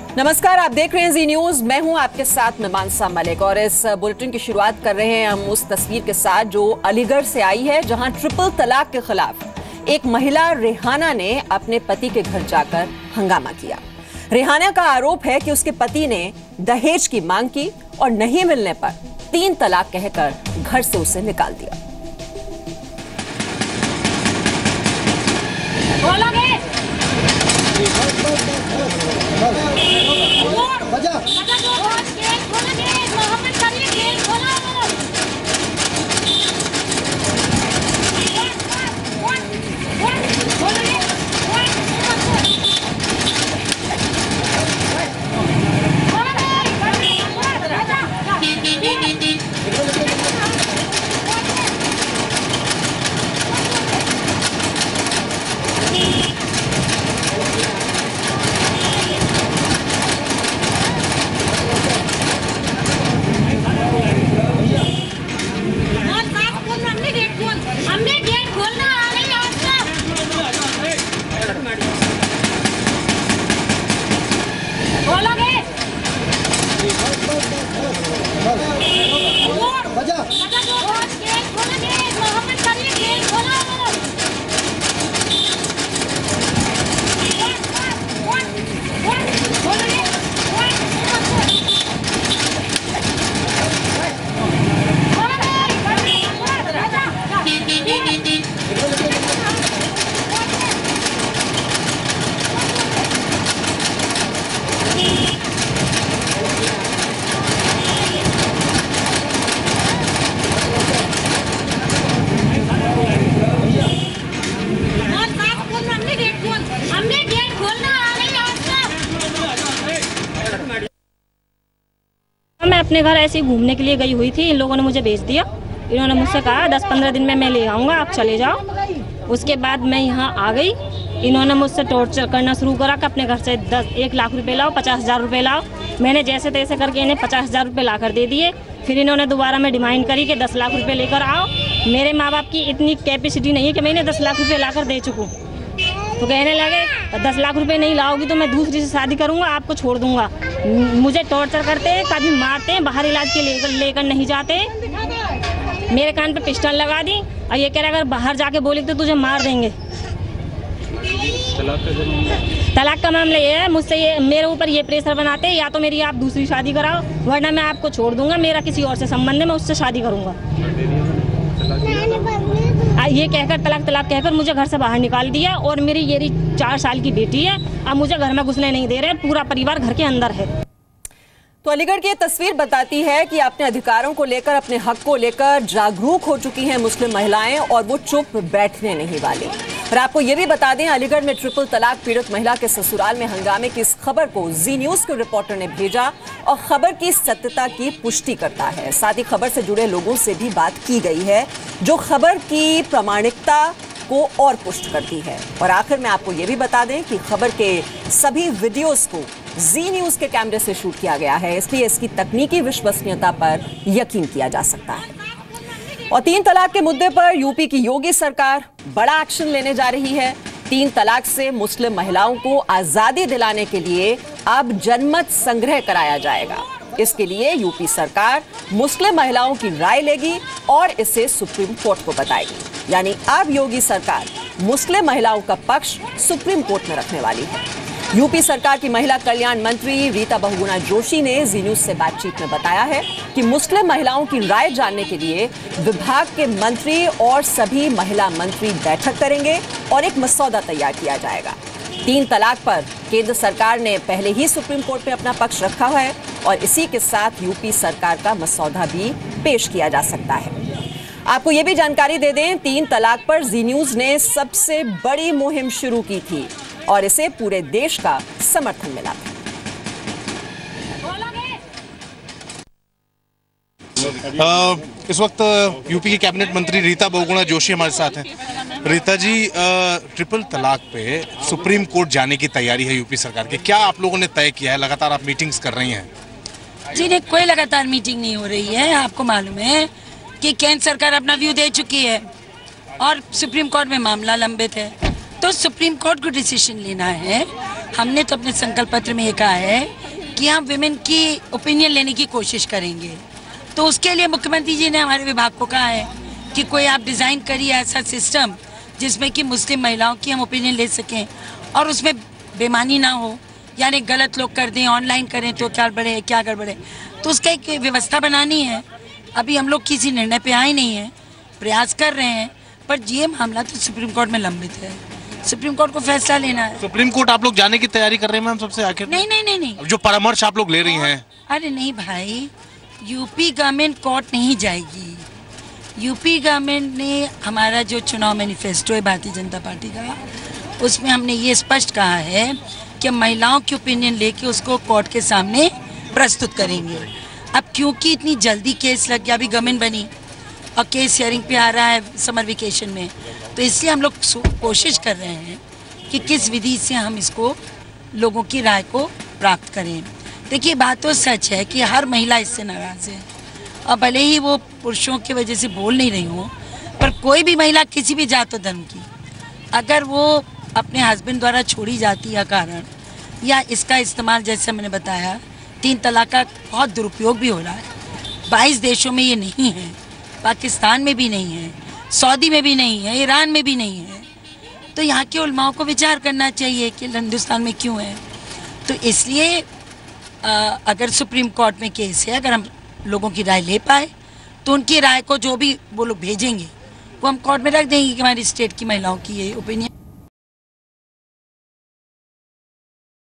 नमस्कार, आप देख रहे हैं जी न्यूज। मैं हूं आपके साथ मानसा मलिक और इस बुलेटिन की शुरुआत कर रहे हैं हम उस तस्वीर के साथ जो अलीगढ़ से आई है, जहां ट्रिपल तलाक के खिलाफ एक महिला रेहाना ने अपने पति के घर जाकर हंगामा किया। रेहाना का आरोप है कि उसके पति ने दहेज की मांग की और नहीं मिलने पर 3 तलाक कहकर घर से उसे निकाल दिया। मैं अपने घर ऐसे ही घूमने के लिए गई हुई थी। इन लोगों ने मुझे भेज दिया। इन्होंने मुझसे कहा 10-15 दिन में मैं ले आऊँगा, आप चले जाओ। उसके बाद मैं यहाँ आ गई। इन्होंने मुझसे टॉर्चर करना शुरू करा कि अपने घर से 1 लाख रुपए लाओ, 50,000 रुपये लाओ। मैंने जैसे तैसे करके इन्हें 50,000 रुपये ला कर दे दिए। फिर इन्होंने दोबारा में डिमांड करी कि 10 लाख रुपये लेकर आओ। मेरे माँ बाप की इतनी कैपेसिटी नहीं है कि मैं इन्हें 10 लाख रुपये ला कर दे चुकूँ। तो कहने लगे 10 लाख रुपए नहीं लाओगी तो मैं दूसरी से शादी करूंगा, आपको छोड़ दूंगा। मुझे टॉर्चर करते हैं, कभी मारते हैं, बाहर इलाज के लेकर नहीं जाते। मेरे कान पे पिस्टल लगा दी और ये कह रहा अगर बाहर जाके बोली तो तुझे मार देंगे। तलाक का मामला ये है, मुझसे ये मेरे ऊपर ये प्रेशर बनाते हैं या तो मेरी आप दूसरी शादी कराओ वरना मैं आपको छोड़ दूंगा, मेरा किसी और से संबंध है, मैं उससे शादी करूंगा। ये कहकर तलाक कहकर मुझे घर से बाहर निकाल दिया और मेरी ये 4 साल की बेटी है। अब मुझे घर में घुसने नहीं दे रहे, पूरा परिवार घर के अंदर है। तो अलीगढ़ की ये तस्वीर बताती है कि अपने अधिकारों को लेकर, अपने हक को लेकर जागरूक हो चुकी हैं मुस्लिम महिलाएं और वो चुप बैठने नहीं वाली। और आपको ये भी बता दें, अलीगढ़ में ट्रिपल तलाक पीड़ित महिला के ससुराल में हंगामे की इस खबर को जी न्यूज के रिपोर्टर ने भेजा और खबर की सत्यता की पुष्टि करता है। साथ ही खबर से जुड़े लोगों से भी बात की गई है जो खबर की प्रामाणिकता को और पुष्ट करती है। और आखिर में आपको ये भी बता दें कि खबर के सभी वीडियोस को जी न्यूज के कैमरे से शूट किया गया है, इसलिए इसकी तकनीकी विश्वसनीयता पर यकीन किया जा सकता है। और 3 तलाक के मुद्दे पर यूपी की योगी सरकार बड़ा एक्शन लेने जा रही है। 3 तलाक से मुस्लिम महिलाओं को आजादी दिलाने के लिए अब जनमत संग्रह कराया जाएगा। इसके लिए यूपी सरकार मुस्लिम महिलाओं की राय लेगी और इसे सुप्रीम कोर्ट को बताएगी। यानी अब योगी सरकार मुस्लिम महिलाओं का पक्ष सुप्रीम कोर्ट में रखने वाली है। यूपी सरकार की महिला कल्याण मंत्री रीता बहुगुणा जोशी ने जी न्यूज से बातचीत में बताया है कि मुस्लिम महिलाओं की राय जानने के लिए विभाग के मंत्री और सभी महिला मंत्री बैठक करेंगे और एक मसौदा तैयार किया जाएगा। 3 तलाक पर केंद्र सरकार ने पहले ही सुप्रीम कोर्ट में अपना पक्ष रखा है और इसी के साथ यूपी सरकार का मसौदा भी पेश किया जा सकता है। आपको ये भी जानकारी दे दें, 3 तलाक पर जी न्यूज ने सबसे बड़ी मुहिम शुरू की थी और इसे पूरे देश का समर्थन मिला था। इस वक्त यूपी की कैबिनेट मंत्री रीता बहुगुणा जोशी हमारे साथ हैं। रीता जी, ट्रिपल तलाक पे सुप्रीम कोर्ट जाने की तैयारी है यूपी सरकार की, क्या आप लोगों ने तय किया है? लगातार आप मीटिंग्स कर रही हैं। जी नहीं, कोई लगातार मीटिंग नहीं हो रही है। आपको मालूम है कि केंद्र सरकार अपना व्यू दे चुकी है और सुप्रीम कोर्ट में मामला लंबित है, तो सुप्रीम कोर्ट को डिसीजन लेना है हमने तो अपने संकल्प पत्र में ये कहा है कि हम विमेन की ओपिनियन लेने की कोशिश करेंगे। तो उसके लिए मुख्यमंत्री जी ने हमारे विभाग को कहा है कि कोई आप डिज़ाइन करिए ऐसा सिस्टम जिसमें कि मुस्लिम महिलाओं की हम ओपिनियन ले सकें और उसमें बेईमानी ना हो, यानी गलत लोग कर दें, ऑनलाइन करें तो क्या बढ़े क्या गड़बड़े, तो उसका एक व्यवस्था बनानी है। अभी हम लोग किसी निर्णय पे आए नहीं हैं, प्रयास कर रहे हैं, पर ये मामला तो सुप्रीम कोर्ट में लंबित है, सुप्रीम कोर्ट को फैसला लेना है। सुप्रीम कोर्ट आप लोग जाने की तैयारी कर रहे हैं मैम सबसे आखिर? नहीं, जो परामर्श आप लोग ले रही हैं? अरे नहीं भाई, यूपी गवर्नमेंट कोर्ट नहीं जाएगी। यूपी गवर्नमेंट ने हमारा जो चुनाव मैनिफेस्टो है भारतीय जनता पार्टी का, उसमें हमने ये स्पष्ट कहा है कि महिलाओं की ओपिनियन लेके उसको कोर्ट के सामने प्रस्तुत करेंगे। अब क्योंकि इतनी जल्दी केस लग गया, अभी गवर्नमेंट बनी और केस हियरिंग पे आ रहा है समर वेकेशन में, तो इसलिए हम लोग कोशिश कर रहे हैं कि किस विधि से हम इसको लोगों की राय को प्राप्त करें। देखिए, बात तो सच है कि हर महिला इससे नाराज़ है और भले ही वो पुरुषों की वजह से बोल नहीं रही हो, पर कोई भी महिला किसी भी जात और धर्म की अगर वो अपने हस्बैंड द्वारा छोड़ी जाती है कारण, या इसका इस्तेमाल जैसे मैंने बताया 3 तलाक का बहुत दुरुपयोग भी हो रहा है। 22 देशों में ये नहीं है, पाकिस्तान में भी नहीं है, सऊदी में भी नहीं है, ईरान में भी नहीं है। तो यहाँ के उलमाओं को विचार करना चाहिए कि हिंदुस्तान में क्यों है। तो इसलिए अगर सुप्रीम कोर्ट में केस है, अगर हम लोगों की राय ले पाए तो उनकी राय को जो भी वो लोग भेजेंगे वो हम कोर्ट में रख देंगे कि हमारी स्टेट की महिलाओं की ये ओपिनियन